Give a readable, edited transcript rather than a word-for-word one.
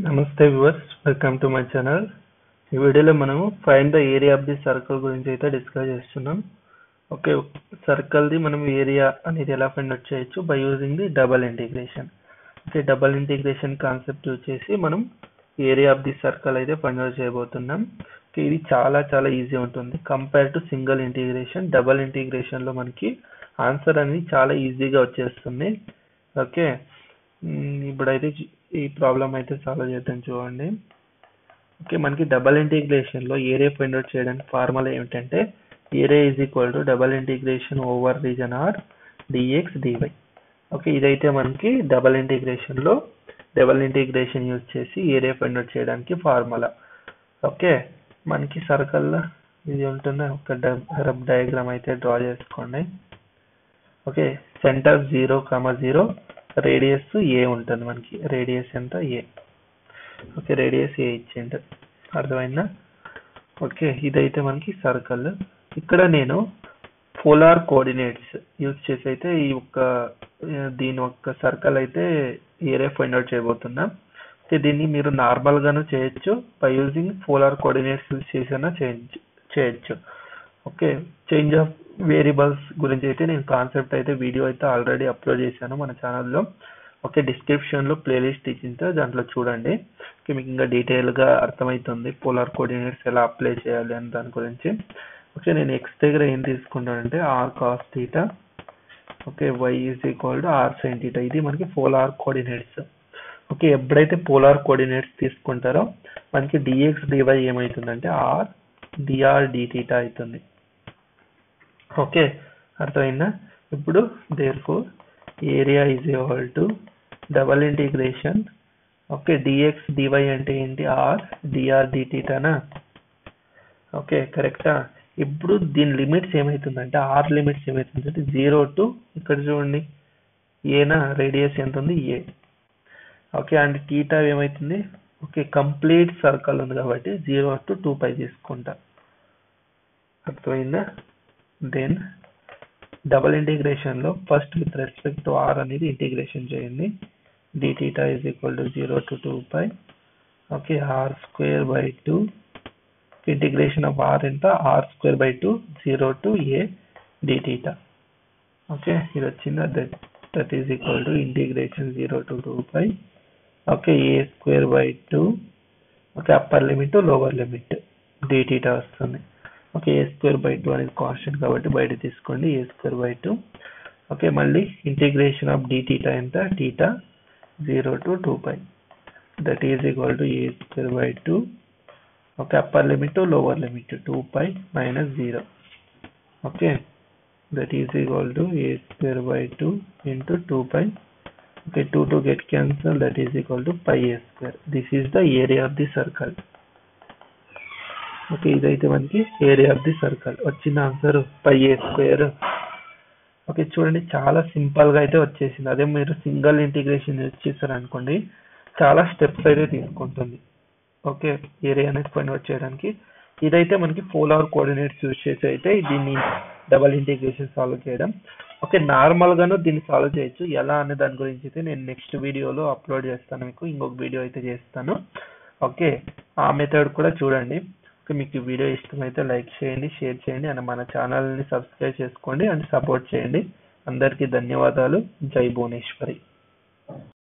నమస్తే viewers, welcome to my channel. ఈ వీడియోలో మనము find the area of the circle గురించి అయితే డిస్కస్ చేస్తున్నాం. ఓకే, సర్కిల్ది మనం ఏరియా అనేది ఎలా ఫైండ్ అవుట్ చేయొచ్చు by using the double integration. Okay, double integration concept use చేసి మనం ఏరియా ఆఫ్ ది సర్కిల్ అయితే ఫైండ్ అవుట్ చేయబోతున్నాం. ఓకే, ఇది చాలా చాలా ఈజీ ఉంటుంది compare to single integration. Double ఇంటిగ్రేషన్లో మనకి ఆన్సర్ అనేది చాలా ఈజీగా వచ్చేస్తుంది. ఓకే, ఇప్పుడైతే ఈ ప్రాబ్లం అయితే సాల్వ్ చేద్దాం చూడండి. ఓకే, మనకి డబల్ ఇంటిగ్రేషన్ లో ఏరియా ఫైండ్ అవుట్ చేయడానికి ఫార్ములా ఏమిటంటే area is equal to double integration over region R dx dy. Okay, ఇదైతే మనకి డబల్ ఇంటిగ్రేషన్ యూజ్ చేసి ఏరియా ఫైండ్ అవుట్ చేయడానికి ఫార్ములా. ఓకే, మనకి సర్కిల్ ఇది ఉంటుంది. ఒక రఫ్ డయాగ్రామ్ అయితే డ్రా చేసుకోండి. ఓకే, సెంటర్ 0,0, రేడియస్ ఏ ఉంటుంది. మనకి రేడియస్ ఎంత? ఏ. ఓకే, రేడియస్ ఏ ఇచ్చిండు, అర్థమైందా? ఓకే, ఇదైతే మనకి సర్కిల్. ఇక్కడ నేను పోలార్ కోఆర్డినేట్స్ యూజ్ చేసి అయితే దీని ఒక్క సర్కిల్ అయితే ఏరియా ఫైండ్ అవుట్ చేయబోతున్నా. దీన్ని మీరు నార్మల్ గాను చేయొచ్చు, by using polar coordinates use చేసినా చేయొచ్చు. ఓకే, చేంజ్ ఆఫ్ వేరియబుల్స్ గురించి అయితే నేను కాన్సెప్ట్ అయితే వీడియో అయితే ఆల్రెడీ అప్లోడ్ చేశాను మన ఛానల్లో. ఓకే, డిస్క్రిప్షన్లో ప్లేలిస్ట్ ఇచ్చింటే దాంట్లో చూడండి. ఓకే, మీకు ఇంకా డీటెయిల్గా అర్థమవుతుంది పోలార్ కోఆర్డినేట్స్ ఎలా అప్లై చేయాలి అని దాని గురించి. ఓకే, నేను ఎక్స్ దగ్గర ఏం తీసుకుంటానంటే r cos theta. Okay, y is equal to r sine theta. ఇది మనకి పోలార్ కోఆర్డినేట్స్. ఓకే, ఎప్పుడైతే పోలార్ కోఆర్డినేట్స్ తీసుకుంటారో మనకి డిఎక్స్ డివై ఏమవుతుందంటే ఆర్ డిఆర్ డిథీటా అవుతుంది. ఓకే, అర్థమైందా? ఇప్పుడు therefore area is equal to double integration. Okay, dx dy అంటే ఏంటి? Are DR డిథీటానా? ఓకే, కరెక్టా? ఇప్పుడు దీని లిమిట్స్ ఏమవుతుందంటే ఆర్ లిమిట్స్ ఏమవుతుందంటే 0 to ఇక్కడ చూడండి ఏనా, రేడియస్ ఎంత ఉంది? ఏ. ఓకే, అండ్ థీటా ఏమవుతుంది? ఓకే, కంప్లీట్ సర్కిల్ ఉంది కాబట్టి 0 to 2π తీసుకుంటా. అర్థమైందా? దెన్ డబల్ ఇంటిగ్రేషన్ లో first with respect to r అనేది ఇంటిగ్రేషన్ చేయండి. dθ is equal to 0 to 2π. Okay, r square by 2. Integration of r ఎంత? r square by 2, 0 to a dθ. Okay, ఇది వచ్చిందా? That is equal to integration 0 to 2π. Okay, a square by 2. Okay, upper limit lower limit dθ వస్తుంది. Okay, A square by 2 అనేది constant కాబట్టి బయట తీసుకోండి. A square by 2. Okay, మళ్ళీ integration of dθ ఎంత? θ 0 to 2π. That is equal to a square by 2. Okay, upper limit lower limit 2π minus 0. Okay, that is equal to a square by 2 into 2π. Okay, 2 to get cancel, that is equal to pi a square. This is the area of the circle. Okay, ఇదైతే మనకి area of the circle. వచ్చిన answer పై ఏ square. Okay, చూడండి చాలా simple గా అయితే వచ్చేసింది. అదే మీరు సింగిల్ ఇంటిగ్రేషన్ యూజ్ చేశారనుకోండి చాలా స్టెప్స్ అయితే తీసుకుంటుంది. ఓకే, ఏరియా అనేది ఫైండ్ అవుట్ చేయడానికి. ఇదైతే మనకి పోలార్ కోఆర్డినేట్స్ యూజ్ చేసి అయితే దీన్ని డబల్ ఇంటిగ్రేషన్ సాల్వ్ చేయడం. ఓకే, నార్మల్ గాను దీన్ని సాల్వ్ చేయొచ్చు. ఎలా అనే దాని గురించి అయితే నేను నెక్స్ట్ వీడియోలో అప్లోడ్ చేస్తాను. మీకు ఇంకొక వీడియో అయితే చేస్తాను. ఓకే, ఆ మెథడ్ కూడా చూడండి. మీకు ఈ వీడియో ఇష్టమైతే లైక్ చేయండి, షేర్ చేయండి అండ్ మన ఛానల్ని సబ్స్క్రైబ్ చేసుకోండి అండ్ సపోర్ట్ చేయండి. అందరికీ ధన్యవాదాలు. జై భువనేశ్వరి.